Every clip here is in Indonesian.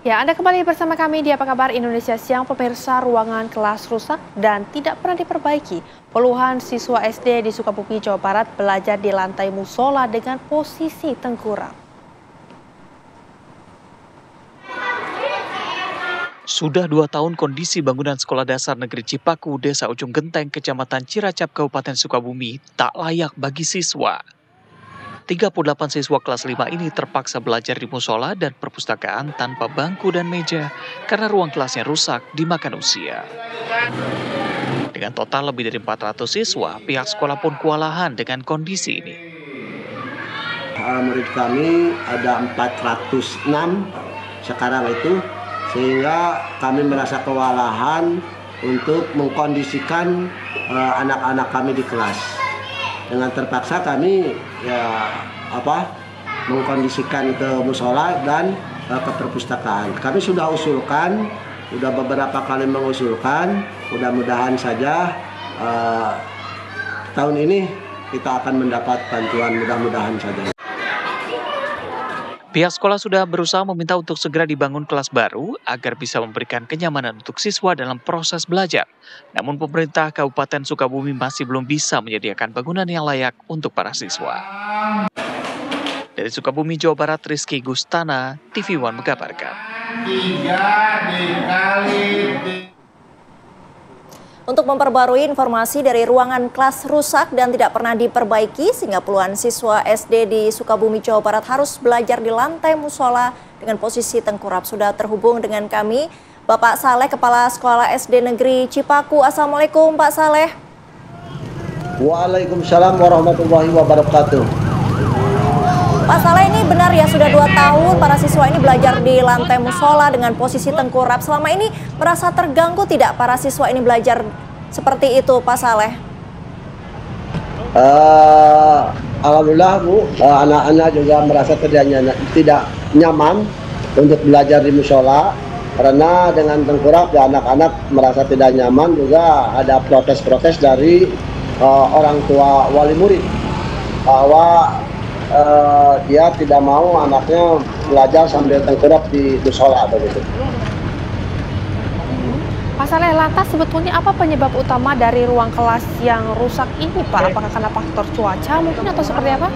Ya, Anda kembali bersama kami di Apa Kabar Indonesia Siang. Pemirsa, ruangan kelas rusak dan tidak pernah diperbaiki. Puluhan siswa SD di Sukabumi, Jawa Barat belajar di lantai musola dengan posisi tengkurap. Sudah 2 tahun kondisi bangunan Sekolah Dasar Negeri Cipaku, Desa Ujung Genteng, Kecamatan Ciracap, Kabupaten Sukabumi tak layak bagi siswa. 38 siswa kelas 5 ini terpaksa belajar di musola dan perpustakaan tanpa bangku dan meja karena ruang kelasnya rusak dimakan usia. Dengan total lebih dari 400 siswa, pihak sekolah pun kewalahan dengan kondisi ini. Murid kami ada 406 sekarang itu, sehingga kami merasa kewalahan untuk mengkondisikan anak-anak kami di kelas. Dengan terpaksa kami mengkondisikan ke musola dan ke perpustakaan. Kami sudah usulkan, sudah beberapa kali mengusulkan, mudah-mudahan saja tahun ini kita akan mendapat bantuan, mudah-mudahan saja. Pihak sekolah sudah berusaha meminta untuk segera dibangun kelas baru agar bisa memberikan kenyamanan untuk siswa dalam proses belajar. Namun pemerintah Kabupaten Sukabumi masih belum bisa menyediakan bangunan yang layak untuk para siswa. Dari Sukabumi, Jawa Barat, Rizky Gustana, TV One mengabarkan. Untuk memperbarui informasi dari ruangan kelas rusak dan tidak pernah diperbaiki, sehingga puluhan siswa SD di Sukabumi, Jawa Barat harus belajar di lantai musola dengan posisi tengkurap. Sudah terhubung dengan kami Bapak Saleh, Kepala Sekolah SD Negeri Cipaku. Assalamualaikum Pak Saleh. Waalaikumsalam warahmatullahi wabarakatuh. Pak Saleh, ini benar ya sudah 2 tahun para siswa ini belajar di lantai musola dengan posisi tengkurap. Selama ini merasa terganggu tidak para siswa ini belajar seperti itu, Pak Saleh? Alhamdulillah Bu, anak-anak juga merasa tidak nyaman untuk belajar di musola karena dengan tengkurap ya anak-anak merasa tidak nyaman. Juga ada protes-protes dari orang tua wali murid bahwa dia tidak mau anaknya belajar sambil tengkurap di musola begitu. Pak Saleh, lantas sebetulnya apa penyebab utama dari ruang kelas yang rusak ini, Pak? Apakah karena faktor cuaca mungkin atau seperti apa?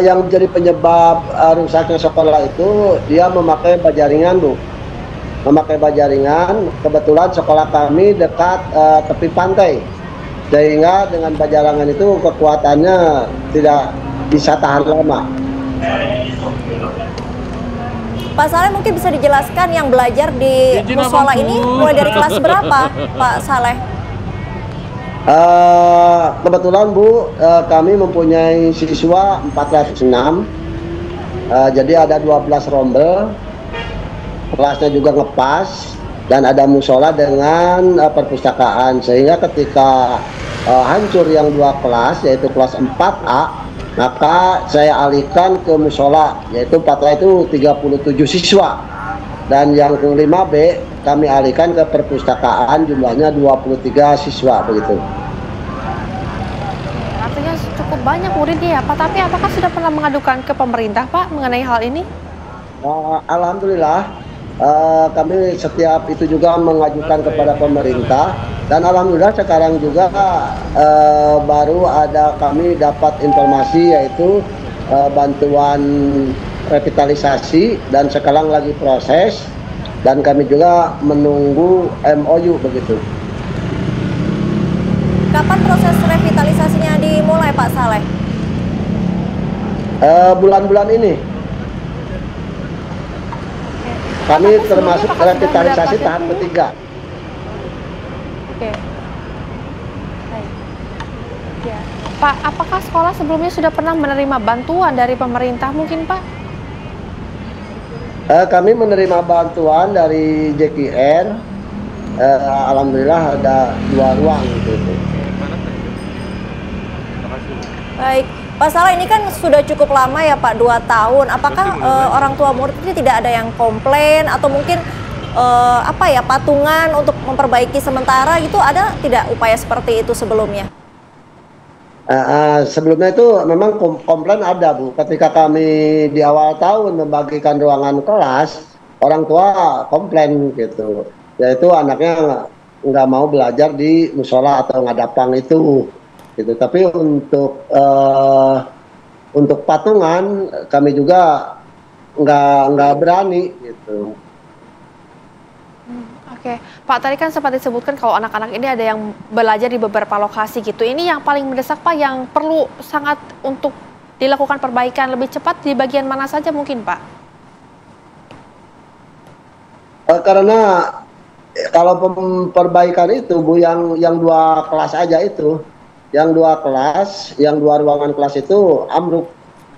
Yang menjadi penyebab rusaknya sekolah itu dia memakai bajaringan, Bu. Memakai bajaringan, kebetulan sekolah kami dekat tepi pantai. Sehingga dengan bajarangan itu kekuatannya tidak bisa tahan lama. Pak Saleh, mungkin bisa dijelaskan yang belajar di musola ini mulai dari kelas berapa, Pak Saleh? Kebetulan Bu, kami mempunyai siswa 406. Jadi ada 12 rombel, kelasnya juga ngepas, dan ada musola dengan perpustakaan. Sehingga ketika hancur yang 2 kelas, yaitu kelas 4A, maka saya alihkan ke musola, yaitu 4A itu 37 siswa. Dan yang ke 5B kami alihkan ke perpustakaan, jumlahnya 23 siswa begitu. Artinya cukup banyak muridnya ya Pak, tapi apakah sudah pernah mengadukan ke pemerintah Pak mengenai hal ini? Alhamdulillah, kami setiap itu juga mengajukan kepada pemerintah, dan alhamdulillah sekarang juga baru ada kami dapat informasi yaitu bantuan revitalisasi dan sekarang lagi proses, dan kami juga menunggu MOU begitu. Kapan proses revitalisasinya dimulai, Pak Saleh? Bulan-bulan ini. Kami termasuk revitalisasi tahap ketiga. Oke. Baik. Ya. Pak, apakah sekolah sebelumnya sudah pernah menerima bantuan dari pemerintah mungkin, Pak? Kami menerima bantuan dari JKR. Alhamdulillah ada 2 ruang gitu. Baik. Pak Saleh, ini kan sudah cukup lama ya Pak, 2 tahun. Apakah orang tua murid ini tidak ada yang komplain atau mungkin patungan untuk memperbaiki sementara gitu, ada tidak upaya seperti itu sebelumnya? Sebelumnya itu memang komplain ada Bu, ketika kami di awal tahun membagikan ruangan kelas, orang tua komplain gitu, yaitu anaknya nggak mau belajar di musola atau ngadapang itu, gitu. Tapi untuk patungan kami juga nggak berani gitu. Oke, Pak, tadi kan sempat disebutkan kalau anak-anak ini ada yang belajar di beberapa lokasi gitu. Ini yang paling mendesak, Pak, yang perlu sangat untuk dilakukan perbaikan lebih cepat di bagian mana saja mungkin, Pak? Karena kalau perbaikan itu Bu, yang 2 kelas aja itu, yang 2 kelas, yang 2 ruangan kelas itu ambruk,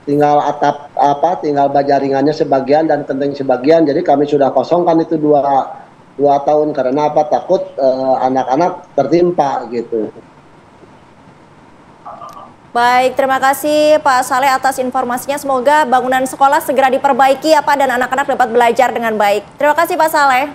tinggal atap tinggal baja ringannya sebagian dan genteng sebagian. Jadi kami sudah kosongkan itu 2 tahun karena takut anak-anak tertimpa gitu. Baik, terima kasih Pak Saleh atas informasinya. Semoga bangunan sekolah segera diperbaiki ya Pak, dan anak-anak dapat belajar dengan baik. Terima kasih Pak Saleh.